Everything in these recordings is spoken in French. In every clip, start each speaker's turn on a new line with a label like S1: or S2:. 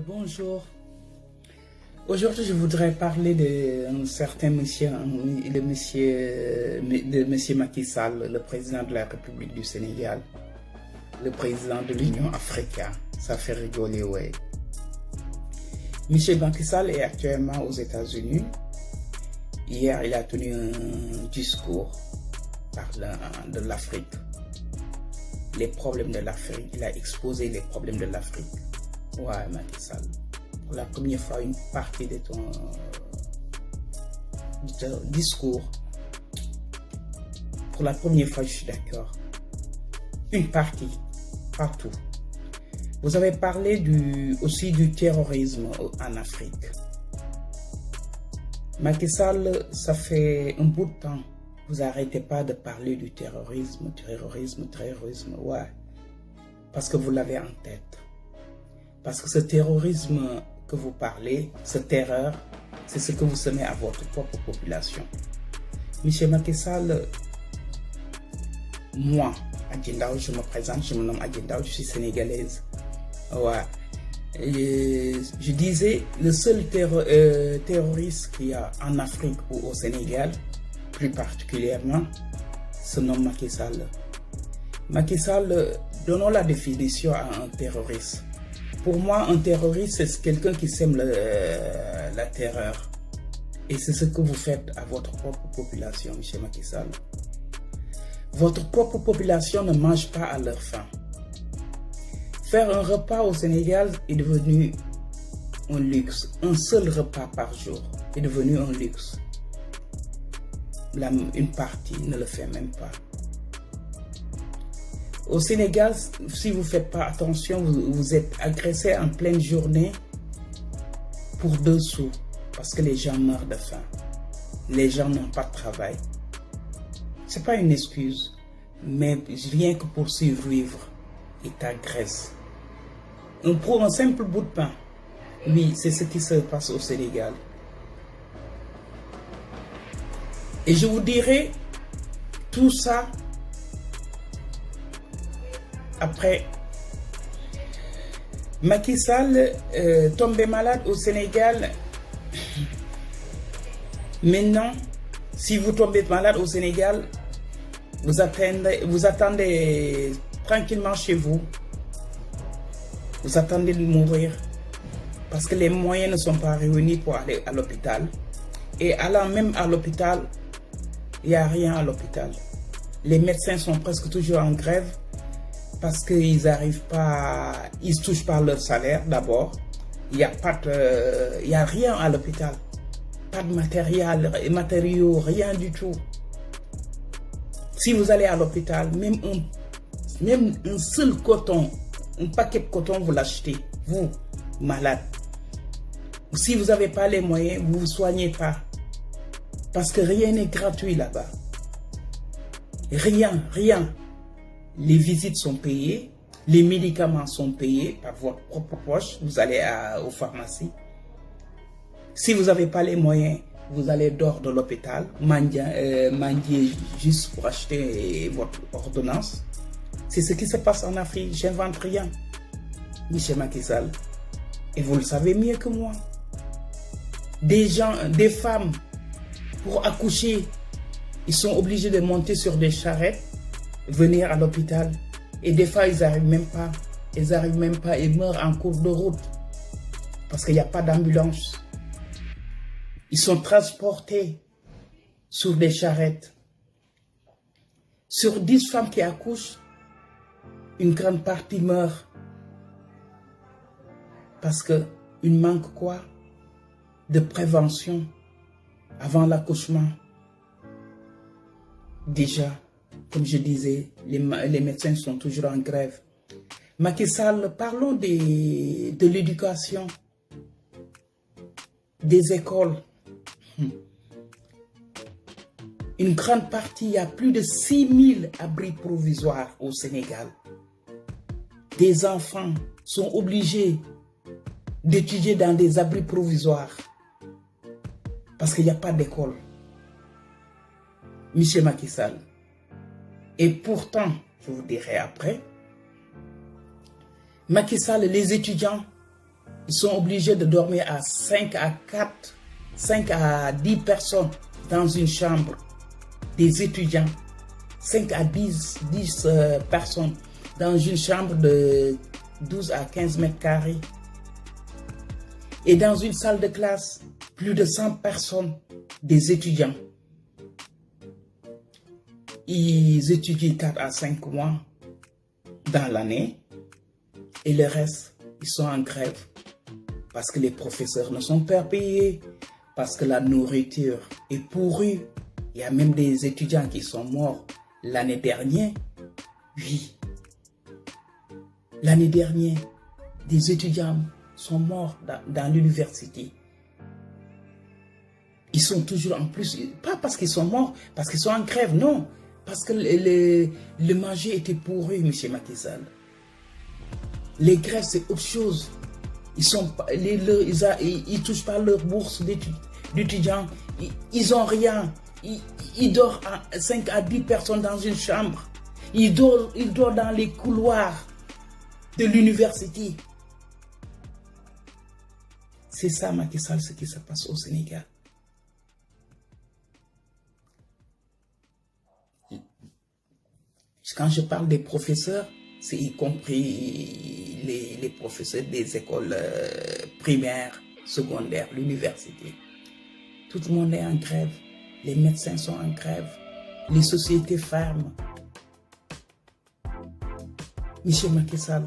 S1: Bonjour. Aujourd'hui, je voudrais parler d'un certain monsieur, de monsieur Macky Sall, le président de la République du Sénégal, le président de l'Union africaine. Ça fait rigoler, ouais. Monsieur Macky Sall est actuellement aux États-Unis. Hier, il a tenu un discours parlant de l'Afrique, les problèmes de l'Afrique. Il a exposé les problèmes de l'Afrique. Ouais, Macky Sall. Pour la première fois, une partie de ton discours. Pour la première fois, je suis d'accord. Une partie, pas tout. Vous avez parlé aussi du terrorisme en Afrique. Macky Sall, ça fait un bout de temps. Vous n'arrêtez pas de parler du terrorisme, ouais. Parce que vous l'avez en tête. Parce que ce terrorisme que vous parlez, ce terreur, c'est ce que vous semez à votre propre population. Monsieur Macky Sall, moi, Adjindao, je me présente, je me nomme Adjindao, je suis sénégalaise. Ouais. Et je disais, le seul terroriste qu'il y a en Afrique ou au Sénégal, plus particulièrement, se nomme Macky Sall. Macky Sall, donnons la définition à un terroriste. Pour moi, un terroriste, c'est quelqu'un qui sème la terreur. Et c'est ce que vous faites à votre propre population, M. Macky Sall. Votre propre population ne mange pas à leur faim. Faire un repas au Sénégal est devenu un luxe. Un seul repas par jour est devenu un luxe. Une partie ne le fait même pas. Au Sénégal, si vous ne faites pas attention, vous êtes agressé en pleine journée pour 2 sous. Parce que les gens meurent de faim. Les gens n'ont pas de travail. Ce n'est pas une excuse. Mais rien que pour survivre, ils t'agressent. Pour un simple bout de pain. Oui, c'est ce qui se passe au Sénégal. Et je vous dirai tout ça après. Macky Sall tombé malade au Sénégal. Maintenant, si vous tombez malade au Sénégal, vous attendez tranquillement chez vous. Vous attendez de mourir. Parce que les moyens ne sont pas réunis pour aller à l'hôpital. Et allant même à l'hôpital, il n'y a rien à l'hôpital. Les médecins sont presque toujours en grève. Parce qu'ils n'arrivent pas, ils ne touchent pas leur salaire d'abord. Il n'y a rien à l'hôpital. Pas de matériaux, rien du tout. Si vous allez à l'hôpital, même un seul coton, un paquet de coton, vous l'achetez, vous, malade. Si vous n'avez pas les moyens, vous ne vous soignez pas. Parce que rien n'est gratuit là-bas. Rien. Les visites sont payées, les médicaments sont payés par votre propre poche, vous allez aux pharmacies. Si vous n'avez pas les moyens, vous allez dehors de l'hôpital, mendier juste pour acheter votre ordonnance. C'est ce qui se passe en Afrique, j'invente rien. Michel Macky Sall. Et vous le savez mieux que moi. Des femmes, pour accoucher, ils sont obligés de monter sur des charrettes, venir à l'hôpital. Et des fois, ils n'arrivent même pas. Ils meurent en cours de route. Parce qu'il n'y a pas d'ambulance. Ils sont transportés sur des charrettes. Sur 10 femmes qui accouchent, une grande partie meurt. Parce qu'il manque quoi? De prévention avant l'accouchement. Déjà, comme je disais, les médecins sont toujours en grève. Macky Sall, parlons de l'éducation, des écoles. Une grande partie, il y a plus de 6000 abris provisoires au Sénégal. Des enfants sont obligés d'étudier dans des abris provisoires parce qu'il n'y a pas d'école. Monsieur Macky Sall. Et pourtant, je vous dirai après, Macky Sall, les étudiants, Ils sont obligés de dormir à 5 à 4, 5 à 10 personnes dans une chambre. Des étudiants. 5 à 10 personnes dans une chambre de 12 à 15 mètres carrés. Et dans une salle de classe, plus de 100 personnes, des étudiants. Ils étudient 4 à 5 mois dans l'année et le reste, ils sont en grève parce que les professeurs ne sont pas payés, parce que la nourriture est pourrie. Il y a même des étudiants qui sont morts l'année dernière. Oui, l'année dernière, des étudiants sont morts dans l'université. Ils sont toujours en plus, pas parce qu'ils sont morts, parce qu'ils sont en grève, non. Parce que le manger était pourri, M. Macky Sall. Les grèves, c'est autre chose. Ils touchent pas leur bourse d'étudiants. Ils n'ont rien. Ils dorment à 5 à 10 personnes dans une chambre. Ils dorment dans les couloirs de l'université. C'est ça, Macky Sall, ce qui se passe au Sénégal. Quand je parle des professeurs, c'est y compris les professeurs des écoles primaires, secondaires, l'université. Tout le monde est en grève. Les médecins sont en grève. Les sociétés ferment. Monsieur Macky Sall,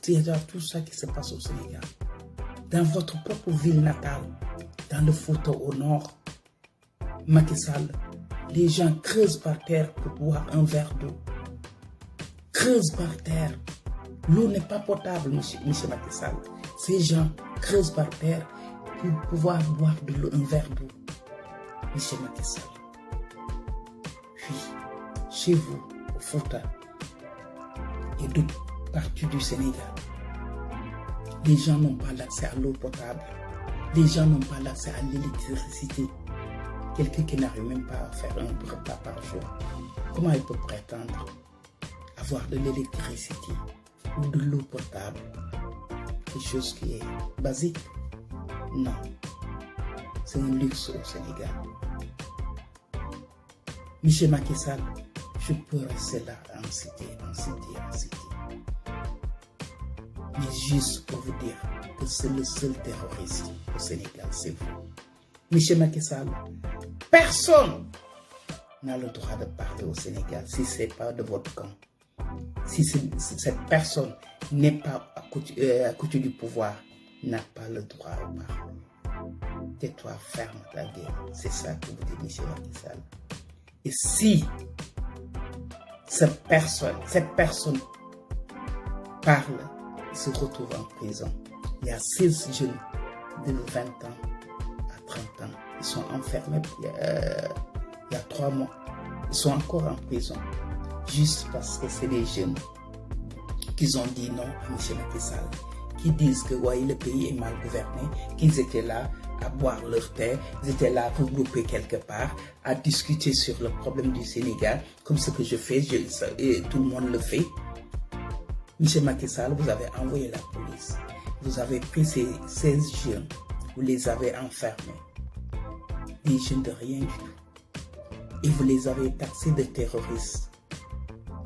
S1: il y a tout ça qui se passe au Sénégal. Dans votre propre ville natale, dans le Fouta au nord, Macky Sall, les gens creusent par terre pour boire un verre d'eau. Creusent par terre. L'eau n'est pas potable, monsieur Macky Sall. Ces gens creusent par terre pour pouvoir boire de l'eau, un verre d'eau. Monsieur Macky Sall. Puis, chez vous, au Fouta, et d'autres parties du Sénégal, les gens n'ont pas l'accès à l'eau potable. Les gens n'ont pas l'accès à l'électricité. Quelqu'un qui n'arrive même pas à faire un repas par jour, comment il peut prétendre avoir de l'électricité ou de l'eau potable? Quelque chose qui est basique? Non. C'est un luxe au Sénégal. Michel Macky Sall, je peux rester là en citer. Mais juste pour vous dire que c'est le seul terroriste au Sénégal, c'est vous. Michel Macky Sall, personne n'a le droit de parler au Sénégal si ce n'est pas de votre camp. Si cette personne n'est pas à côté du pouvoir, n'a pas le droit de parler. Tais-toi, ferme ta gueule. C'est ça que vous dites, Michel Macky Sall. Et si cette personne parle, il se retrouve en prison. Il y a 16 jeunes de 20 ans à 30 ans. Ils sont enfermés il y a 3 mois. Ils sont encore en prison. Juste parce que c'est des jeunes qui ont dit non à M. Macky Sall. Qui disent que ouais, le pays est mal gouverné. Qu'ils étaient là à boire leur thé. Ils étaient là regroupés quelque part. À discuter sur le problème du Sénégal. Comme ce que je fais. Et tout le monde le fait. M. Macky Sall, vous avez envoyé la police. Vous avez pris ces 16 jeunes. Vous les avez enfermés. Des jeunes de rien du tout. Et vous les avez taxés de terroristes.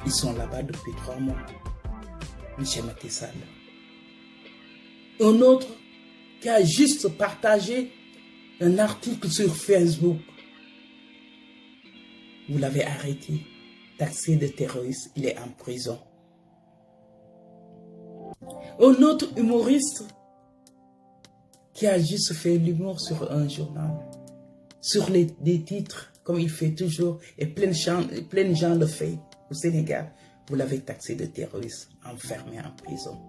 S1: Ils sont là-bas depuis 3 mois. M. Macky Sall. Un autre qui a juste partagé un article sur Facebook. Vous l'avez arrêté. Taxé de terroriste. Il est en prison. Un autre humoriste qui a juste fait l'humour sur un journal, sur des titres, comme il fait toujours, et plein de gens le font au Sénégal. Vous l'avez taxé de terroriste, enfermé en prison.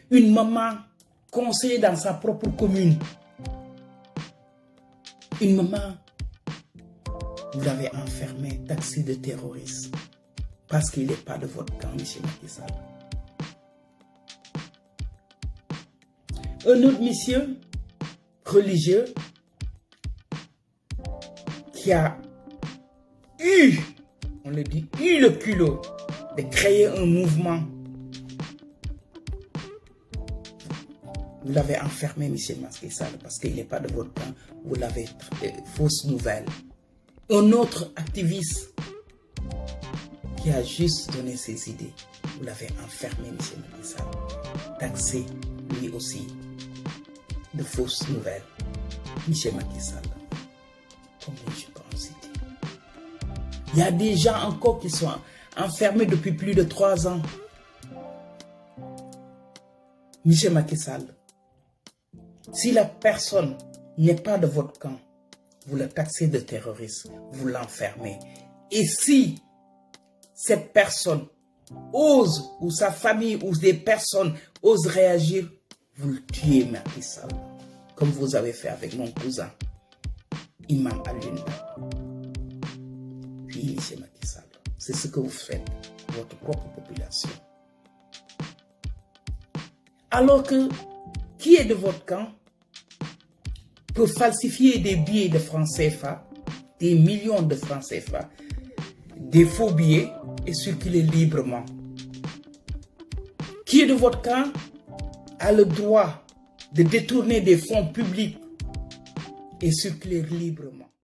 S1: Une maman conseillée dans sa propre commune. Une maman, vous l'avez enfermé, taxé de terroriste, parce qu'il n'est pas de votre camp, M. Macky Sall. Un autre monsieur religieux qui a eu, on le dit, eu le culot de créer un mouvement Vous l'avez enfermé, M. Macky Sall, parce qu'il n'est pas de votre camp. Vous l'avez fausse nouvelle. Un autre activiste qui a juste donné ses idées, vous l'avez enfermé, M. Macky Sall. Taxé, lui aussi, de fausses nouvelles. M. Macky Sall, combien je peux en citer? Il y a des gens encore qui sont enfermés depuis plus de 3 ans. M. Macky Sall, si la personne n'est pas de votre camp, vous le taxez de terroriste, vous l'enfermez. Et si cette personne ose, ou sa famille, ou des personnes osent réagir, vous le tuez, Macky Sall, comme vous avez fait avec mon cousin, Imam Alioune. Oui, M. Macky Sall, c'est ce que vous faites à votre propre population. Alors que, qui est de votre camp peut falsifier des billets de francs CFA, des millions de francs CFA, des faux billets et circuler librement. Qui est de votre camp a le droit de détourner des fonds publics et circuler librement.